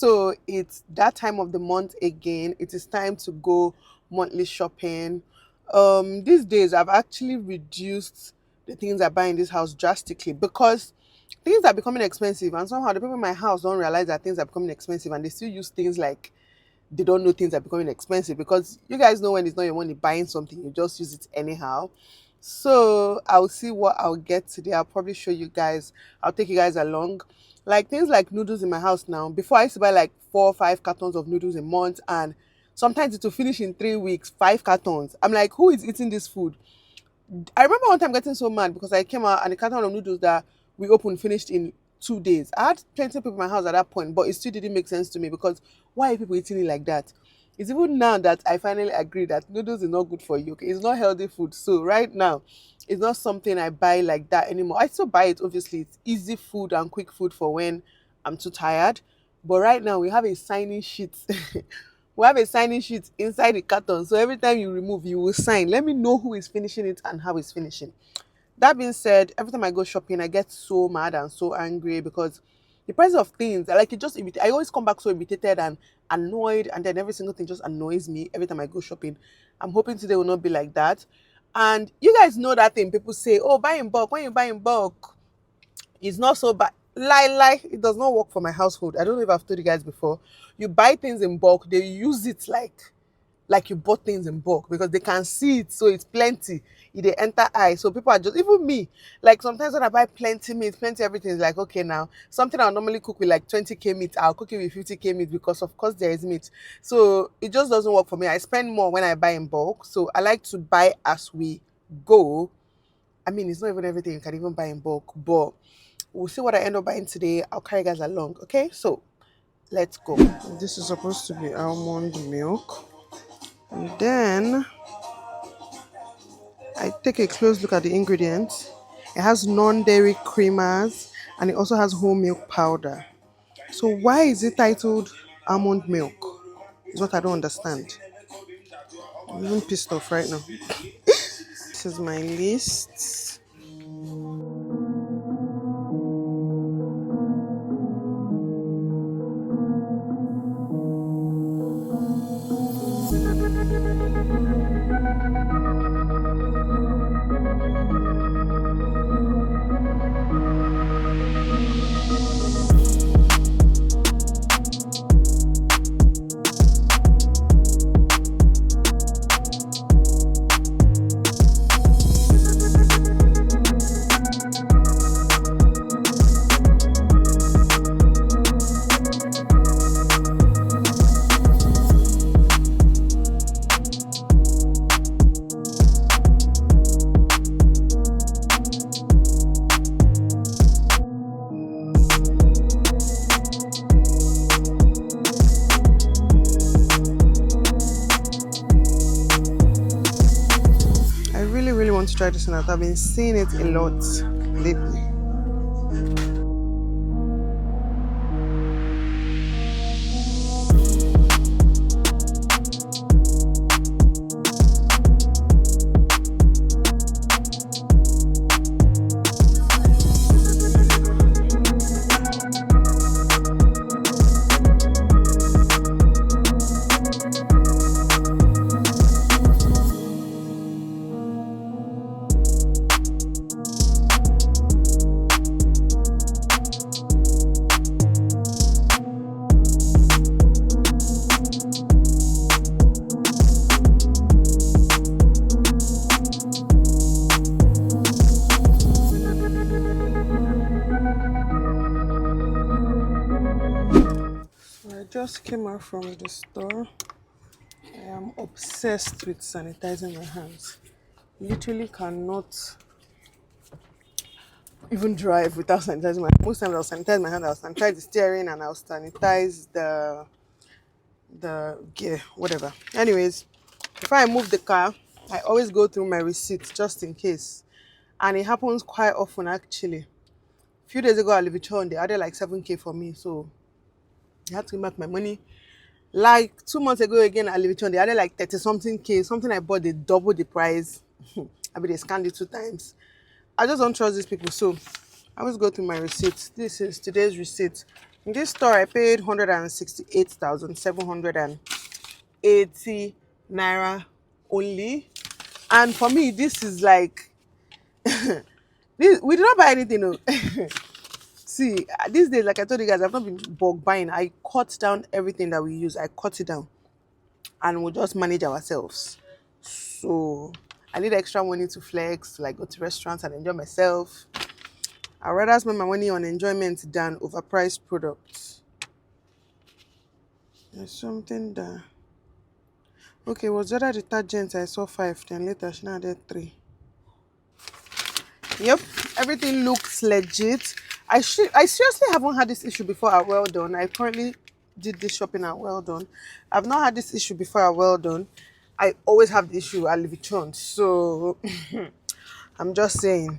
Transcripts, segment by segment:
So it's that time of the month again. It is time to go monthly shopping. These days I've actually reduced the things I buy in this house drastically because things are becoming expensive, and somehow the people in my house don't realize that things are becoming expensive, and they still use things like they don't know things are becoming expensive, because you guys know when it's not your money buying something, you just use it anyhow. So I'll see what I'll get today. I'll probably show you guys. I'll take you guys along. Like things like noodles in my house now. Before I used to buy like 4 or 5 cartons of noodles a month, and sometimes it will finish in 3 weeks, 5 cartons. I'm like, who is eating this food? I remember one time getting so mad because I came out and the carton of noodles that we opened finished in 2 days. I had plenty of people in my house at that point, but it still didn't make sense to me because why are people eating it like that? It's even now that I finally agree that noodles is not good for you. Okay? It's not healthy food. So right now, it's not something I buy like that anymore. I still buy it, obviously. It's easy food and quick food for when I'm too tired. But right now, we have a signing sheet. We have a signing sheet inside the carton. So every time you remove, you will sign. Let me know who is finishing it and how it's finishing. That being said, every time I go shopping, I get so mad and so angry because the price of things, like it just I always come back so irritated and annoyed, and then every single thing just annoys me every time I go shopping. I'm hoping today will not be like that. And you guys know that thing people say, oh, buy in bulk. When you buy in bulk, it's not so bad. Lie, it does not work for my household. I don't know if I've told you guys before. You buy things in bulk, they use it like you bought things in bulk because they can see it, so it's plenty. They enter eye, so people are just, even me, like sometimes when I buy plenty meat, plenty everything, it's like, okay, now something I'll normally cook with like 20k meat, I'll cook it with 50k meat because of course there is meat. So it just doesn't work for me. I spend more when I buy in bulk, so I like to buy as we go. I mean, it's not even everything you can even buy in bulk, but we'll see what I end up buying today. I'll carry you guys along. Okay, so let's go. This is supposed to be almond milk. And then I take a close look at the ingredients. It has non-dairy creamers and it also has whole milk powder. So why is it titled almond milk? Is what I don't understand. I'm even pissed off right now. This is my list. I really want to try this one out. I've been seeing it a lot lately. I just came out from the store. I am obsessed with sanitizing my hands. Literally cannot even drive without sanitizing my hands. Most times I'll sanitize my hand, I'll sanitize the steering, and I'll sanitize the gear, whatever. Anyways, before I move the car, I always go through my receipt just in case. And it happens quite often actually. A few days ago at Livichon, they added like 7k for me, so I had to give back my money. Like 2 months ago again at Livichon, they added like 30 something k. Something I bought, they doubled the price. I mean, they scanned it 2 times. I just don't trust these people, so I always go through my receipts. This is today's receipt. In this store, I paid 168,780 naira only. And for me, this is like, this, we did not buy anything. No. See, these days, like I told you guys, I've not been bulk buying. I cut down everything that we use. I cut it down and we'll just manage ourselves. So I need extra money to flex, to like go to restaurants and enjoy myself. I'd rather spend my money on enjoyment than overpriced products. There's something that... Okay, was the other detergent I saw 5, then later she now did 3. Yep, everything looks legit. I seriously haven't had this issue before at Well Done. I currently did this shopping at Well Done. I've not had this issue before at Well Done. I always have the issue at Livichon. So I'm just saying.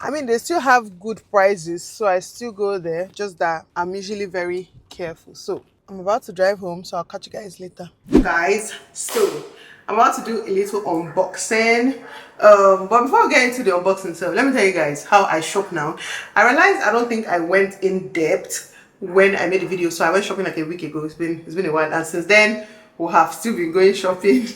I mean, they still have good prices, so I still go there. Just that I'm usually very careful. So I'm about to drive home, so I'll catch you guys later. Guys, so I'm about to do a little unboxing. But before I get into the unboxing, so let me tell you guys how I shop now. I realized I don't think I went in depth when I made the video, so I went shopping like a week ago. It's been a while, and since then we have still been going shopping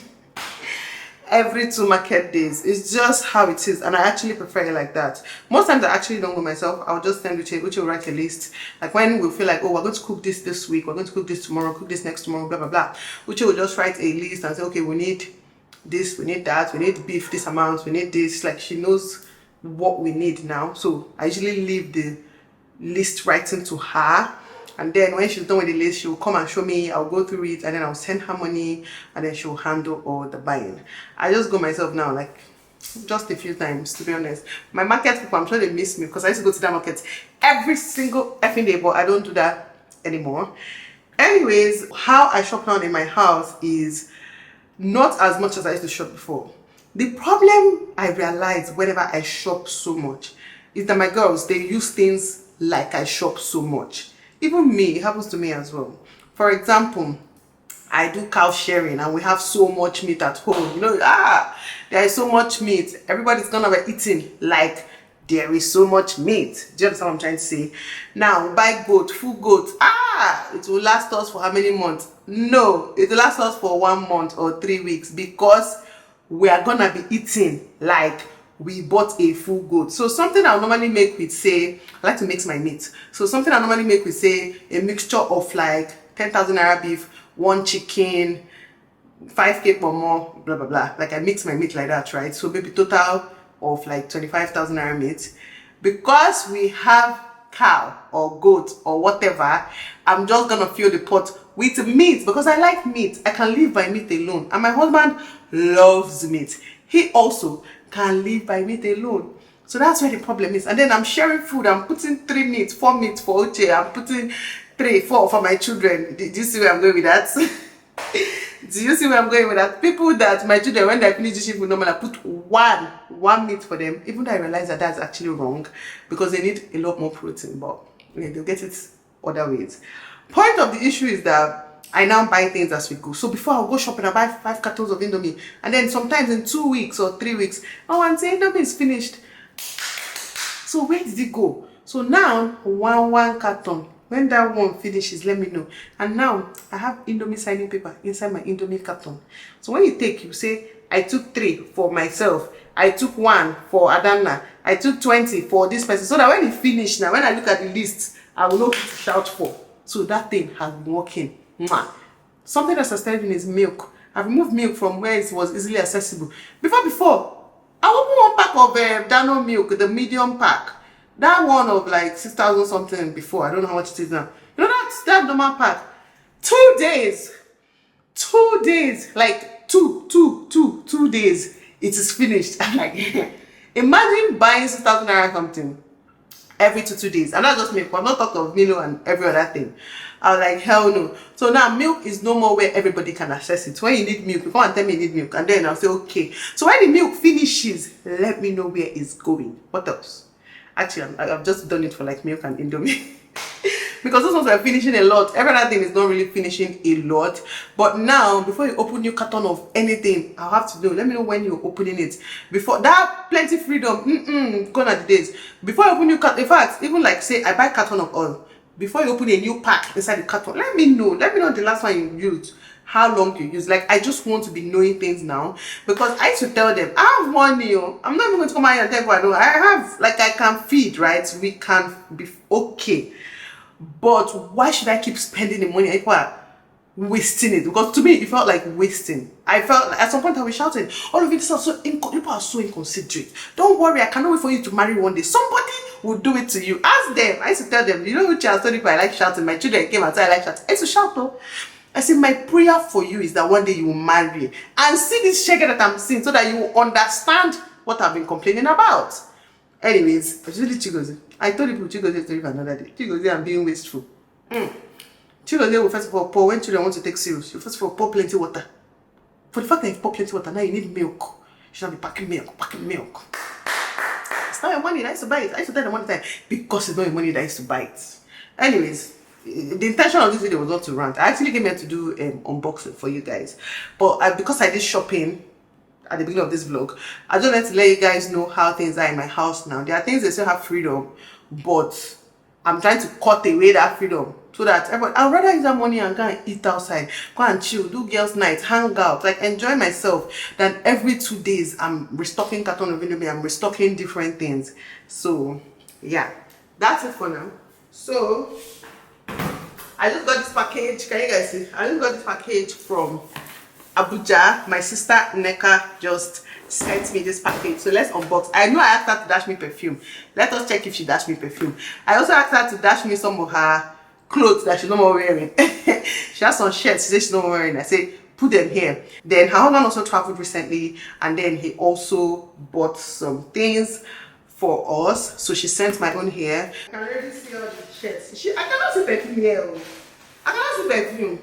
every 2 market days. It's just how it is, and I actually prefer it like that. Most times I actually don't go myself. I'll just send Uche will write a list. Like when we feel like, oh, we're going to cook this week, we're going to cook this tomorrow, cook this next tomorrow, blah blah blah. Uche will just write a list and say, okay, we need this, we need that, we need beef this amount, we need this. Like she knows what we need now, so I usually leave the list writing to her, and then when she's done with the list, she will come and show me. I'll go through it, and then I'll send her money, and then she'll handle all the buying. I just go myself now, like just a few times, to be honest. My market people, I'm sure they miss me, because I used to go to that market every single effing day, but I don't do that anymore. Anyways, how I shop now in my house is not as much as I used to shop before. The problem I realize whenever I shop so much is that my girls, they use things like I shop so much. Even me, it happens to me as well. For example, I do cow sharing and we have so much meat at home. You know, there is so much meat. Everybody's gonna be eating like there is so much meat. Do you understand what I'm trying to say? Now, buy goat, full goat. It will last us for how many months? No, it will last us for 1 month or 3 weeks, because we are gonna be eating like we bought a full goat. So something I normally make with, say, I like to mix my meat. So something I normally make with, say, a mixture of like 10,000 naira beef, 1 chicken, 5k or more, blah blah blah. Like I mix my meat like that, right? So maybe total of like 25,000 naira meat. Because we have cow or goat or whatever, I'm just gonna fill the pot with meat, because I like meat. I can live by meat alone, and my husband loves meat. He also can live by meat alone. So that's where the problem is. And then I'm sharing food. I'm putting 3 meat, 4 meat for Uche. I'm putting 3, 4 for my children. Do you see where I'm going with that? Do you see where I'm going with that? People that my children, when they finish the food, normally I put one meat for them. Even though I realize that that's actually wrong, because they need a lot more protein, but they'll get it other ways. Point of the issue is that I now buy things as we go. So before I go shopping, I buy 5 cartons of Indomie, and then sometimes in 2 weeks or 3 weeks, oh, and say Indomie is finished. So where did it go? So now one carton. When that one finishes, let me know. And now I have Indomie signing paper inside my Indomie carton. So when you take, you say, I took 3 for myself, I took 1 for Adana, I took 20 for this person. So that when it finished, now when I look at the list, I will know who to shout for. So that thing has been working. Something that's sustainable is milk. I've removed milk from where it was easily accessible. Before, I opened 1 pack of Dano milk, the medium pack. That one of like 6,000 something before. I don't know how much it is now. You know that normal pack. 2 days. 2 days. Like 2 days. It is finished. I'm like, imagine buying 6,000 naira something every 2 days. And not just milk. I'm not talking of Milo and every other thing. I was like, hell no. So now milk is no more where everybody can access it. When you need milk, you come and tell me you need milk, and then I'll say, okay. So when the milk finishes, let me know where it's going. What else? Actually, I've just done it for like milk and Indomie. Because those ones were finishing a lot. Every other thing is not really finishing a lot. But now, before you open your carton of anything, I'll have to know. Let me know when you're opening it. Before that, plenty freedom. Gone are the days. Before you open your carton, in fact, even like say I buy carton of oil. before you open a new pack inside the carton, let me know the last one you used, how long you use. Like, I just want to be knowing things now, because I used to tell them I have money. I'm not even going to come out here and tell people I know. I have, like, I can feed, right? We can be okay, but why should I keep spending the money? People are wasting it, because to me it felt like wasting. I felt like at some point I was shouting, all of it is so people are so inconsiderate. Don't worry, I cannot wait for you to marry one day. Somebody will do it to you. Ask them. I used to tell them, you know which I told people I like shouting. My children came and said I like shouting. I used to shout though. I said, my prayer for you is that one day you will marry and see this shaker that I'm seeing, so that you will understand what I've been complaining about. Anyways, it's really Chigozie. I told people Chigozie story for another day. Chigozie, I'm being wasteful. Children will first of all pour, when children want to take serious, you first of all pour plenty water. For the fact that you pour plenty water, now you need milk. You should not be packing milk. It's not your money that I used to buy it. I used to tell them one time, because it's not your money that I used to buy it. Anyways, the intention of this video was not to rant. I actually came here to do unboxing for you guys. But because I did shopping at the beginning of this vlog, I just wanted to let you guys know how things are in my house now. There are things that still have freedom, but I'm trying to cut away that freedom, so that I'd rather use that money and go and eat outside, go and chill, do girls' night, hang out, like enjoy myself, than every 2 days I'm restocking carton of Indomie, I'm restocking different things. So yeah, that's it for now. So I just got this package. Can you guys see? I just got this package from Abuja. My sister Neka just sent me this package, so let's unbox. I know I asked her to dash me perfume. Let us check if she dashed me perfume. I also asked her to dash me some of her clothes that she's no more wearing. She has some shirts she says she's no more wearing. I say put them here. Then her husband also traveled recently, and then he also bought some things for us, so she sent my own here. I can already see all the shirts. I cannot see perfume here. I cannot see perfume.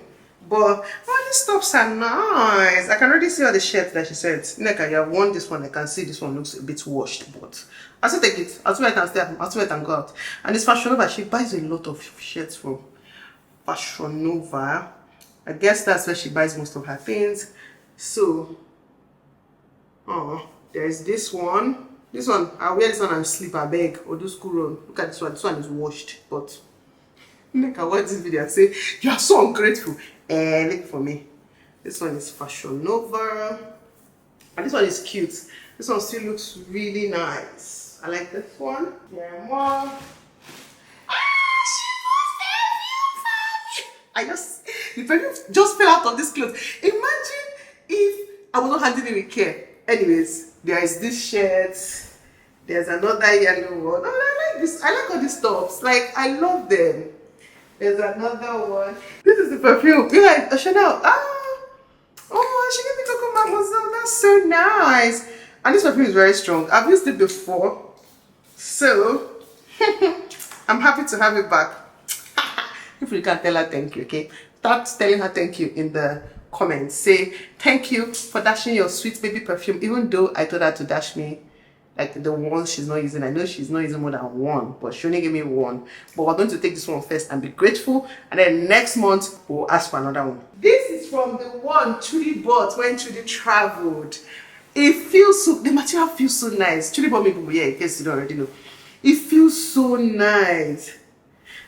But all these stuffs are nice. I can already see all the shirts that she sent. Neka, you have worn this one. I can see this one looks a bit washed, but I'll still take it. I'll still wait and stay. I'll still wait and go out. And it's Fashion Nova. She buys a lot of shirts from Fashion Nova. I guess that's where she buys most of her things. So, there's this one. This one, I'll wear this one and sleep, I beg, or do school run. Look at this one. This one is washed, but Nick, I watch this video and say, you are so ungrateful. Look for me. This one is Fashion Nova. And this one is cute. This one still looks really nice. I like this one. Yeah, more. The perfume just fell out of this clothes. Imagine if I was not handling it with care. Anyways, there is this shirt. There's another yellow one. I like this. I like all these tops. Like, I love them. There's another one. This is the perfume. You like Chanel. Oh, she gave me Coco Mademoiselle. That's so nice. And this perfume is very strong. I've used it before, so I'm happy to have it back. If you can tell her thank you, okay? Start telling her thank you in the comments. Say thank you for dashing your sweet baby perfume, even though I told her to dash me like the ones she's not using. I know she's not using more than one, but she only gave me one. But we're going to take this one first and be grateful, and then next month we'll ask for another one. This is from the one Trudy bought when Trudy traveled. It feels so, the material feels so nice. Trudy bought me boo, yeah, in case you don't already know. It feels so nice.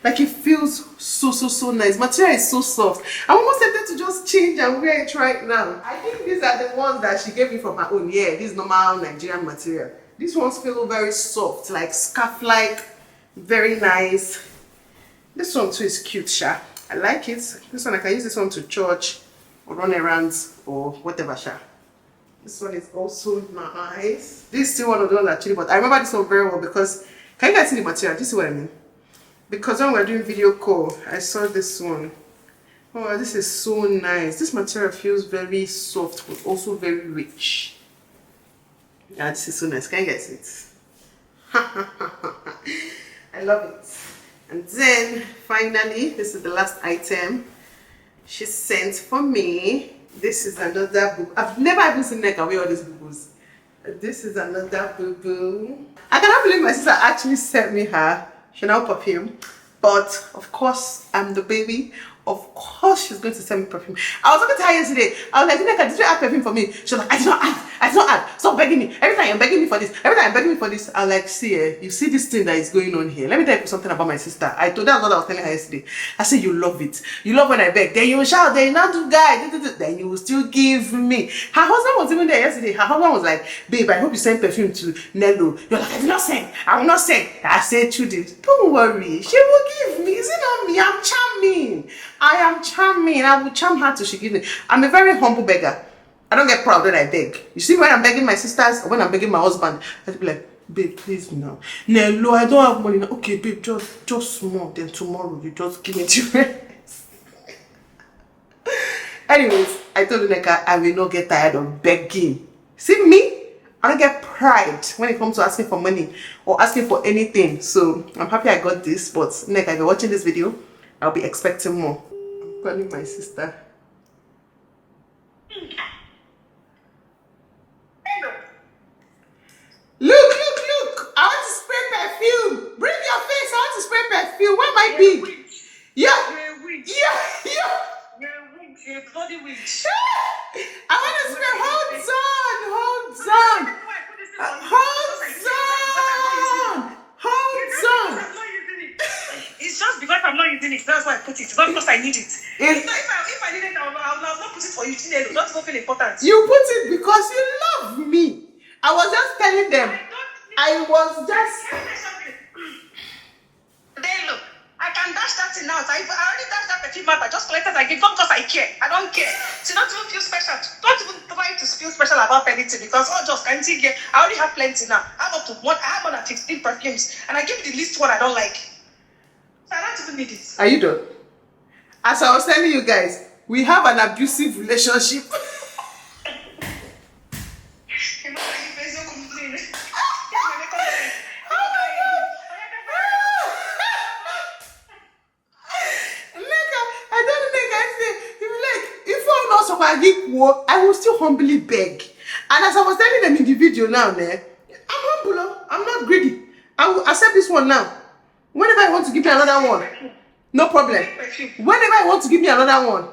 Like, it feels so nice. Material is so soft. I'm almost tempted to just change and wear it right now. I think these are the ones that she gave me from her own. Yeah, this normal Nigerian material. These ones feel very soft, like scarf-like, very nice. This one too is cute, sha. I like it. This one, I can use this one to church or run errands or whatever, sha. This one is also nice. This is still one of the ones actually, but I remember this one very well because, can you guys see the material? Do you see what I mean? Because when we were doing video call, I saw this one. Oh, this is so nice. This material feels very soft, but also very rich. Yeah, this is so nice. Can you guys see it? I love it. And then, finally, this is the last item she sent for me. This is another book. I've never even seen Neka wear all these boo-boos. This is another boo-boo. I cannot believe my sister actually sent me her Chanel perfume, but of course I'm the baby. Of course she's going to send me perfume. I was talking to her yesterday. I was like, Neka, did you have perfume for me? She was like, I did not ask. It's not hard. Stop begging me. Every time you're begging me for this. Every time you're begging me for this. I'm like, see, you see this thing that is going on here. Let me tell you something about my sister. I told her what I was telling her yesterday. I said, you love it. You love when I beg. Then you will shout. Then you not do guy. Then you will still give me. Her husband was even there yesterday. Her husband was like, babe, I hope you send perfume to Nelo. You're like, I will not send. I will not send. I said, Trudy, don't worry. She will give me. Is it not me? I'm charming. I am charming. I will charm her till she gives me. I'm a very humble beggar. I don't get proud when I beg. You see, when I'm begging my sisters or when I'm begging my husband, I'll be like, babe, please now. Nelo, I don't have money now. Okay, babe, just small. Then tomorrow you just give me the rest. Anyways, I told Nneka I will not get tired of begging. See me? I don't get pride when it comes to asking for money or asking for anything. So I'm happy I got this. But Nneka, if you're watching this video, I'll be expecting more. I'm calling my sister. Look! I want to spray perfume. Bring your face. I want to spray perfume. Where my big? Yeah. You're a witch. Yeah. You're a witch. You're a bloody witch. I want to spray. Hold on. It's just because I'm not using it. That's why I put it. Not because I need it. If I needed it, I would not put it for you. Don't feel important. You put it because you love me. I was just telling them. I was just. Then look, I can dash that thing out. I already dashed that perfume out. I just collected. I give not because I care. I don't care. So don't even feel special. Don't even try to feel special about anything because just can't get. I already have plenty now. I have up to one. I have more than 15 perfumes, and I give you the least one I don't like. So I don't even need it. Are you done? As I was telling you guys, we have an abusive relationship. I will still humbly beg. And as I was telling them in the video now, I'm humble. I'm not greedy. I will accept this one now. Whenever I want to give me another one, no problem. Whenever I want to give me another one,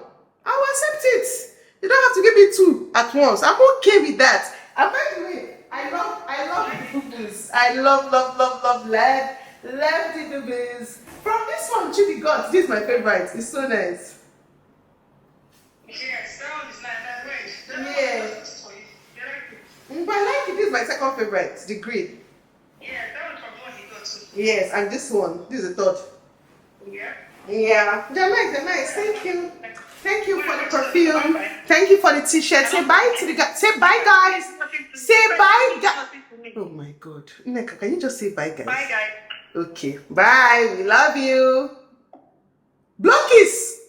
I will accept it. You don't have to give me two at once. I'm okay with that. And by the way, I love the boobies. I love the boobies. From this one, Chili Gods, this is my favorite. It's so nice. Yes, that one is nice. That's right. Yeah. But I like it. This is my second favorite, the green. Yeah, that one's from the one he got too. Yes, and this one, this is the third. Yeah. Yeah, they're nice. Thank you. Thank you for the perfume. Thank you for the t-shirt. Say bye to the guys. Say bye, guys. Say bye, guys. Oh my God. Nneka, can you just say bye, guys? Bye, guys. Okay. Bye. We love you. Blow kiss.